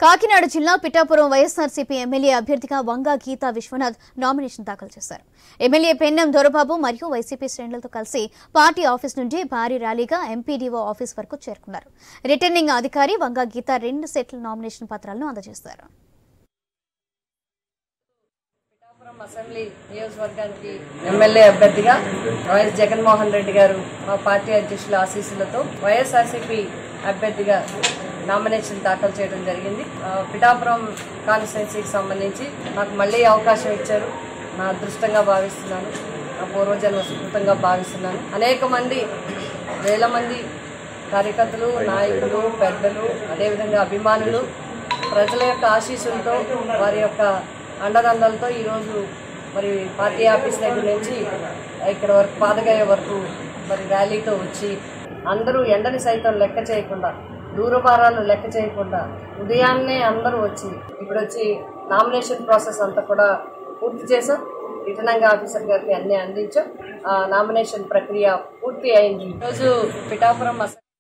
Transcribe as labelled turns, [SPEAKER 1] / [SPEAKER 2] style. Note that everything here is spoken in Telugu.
[SPEAKER 1] కాకినాడ జిల్లా పిఠాపురం వైఎస్ఆర్సీపీ ఎమ్మెల్యే అభ్యర్థిగా వంగా గీతా విశ్వనాథ్ నామినేషన్ దాఖలు చేశారు. ఎమ్మెల్యే పెన్నెం దొరబాబు మరియు వైసీపీ శ్రేణులతో కలిసి పార్టీ ఆఫీస్ నుండి భారీ ర్యాలీగా ఎంపీడీఓ ఆఫీస్ వరకు చేరుకున్నారు. రిటర్నింగ్ అధికారి వంగా గీతా 2 సెట్ల నామినేషన్ పత్రాలను అందజేశారు.
[SPEAKER 2] అసెంబ్లీ నియోజకవర్గానికి ఎమ్మెల్యే అభ్యర్థిగా వైఎస్ జగన్మోహన్ రెడ్డి గారు మా పార్టీ అధ్యక్షుల ఆశీస్సులతో వైఎస్ఆర్సీపీ అభ్యర్థిగా నామినేషన్ దాఖలు చేయడం జరిగింది. పిఠాపురం కాన్స్టిట్యున్సీకి సంబంధించి నాకు మళ్ళీ అవకాశం ఇచ్చారు. నా అదృష్టంగా భావిస్తున్నాను, నా పూర్వజన్మ సుకృతంగా భావిస్తున్నాను. అనేక మంది, వేల మంది కార్యకర్తలు, నాయకులు, పెద్దలు, అదేవిధంగా అభిమానులు ప్రజల యొక్క ఆశీస్సులతో, వారి యొక్క అండదండలతో ఈరోజు మరి పార్టీ ఆఫీస్ దగ్గర నుంచి ఇక్కడ వరకు పాదగాయ వరకు మరి ర్యాలీతో వచ్చి అందరూ ఎండని సైతం లెక్క చేయకుండా, దూరభారాలు లెక్క చేయకుండా ఉదయాన్నే అందరూ వచ్చి ఇప్పుడు నామినేషన్ ప్రాసెస్ అంతా కూడా పూర్తి చేసాం. రిటర్నింగ్ ఆఫీసర్ గారికి అన్నీ అందించాం. నామినేషన్ ప్రక్రియ పూర్తి అయింది. ఈరోజు పిఠాపురం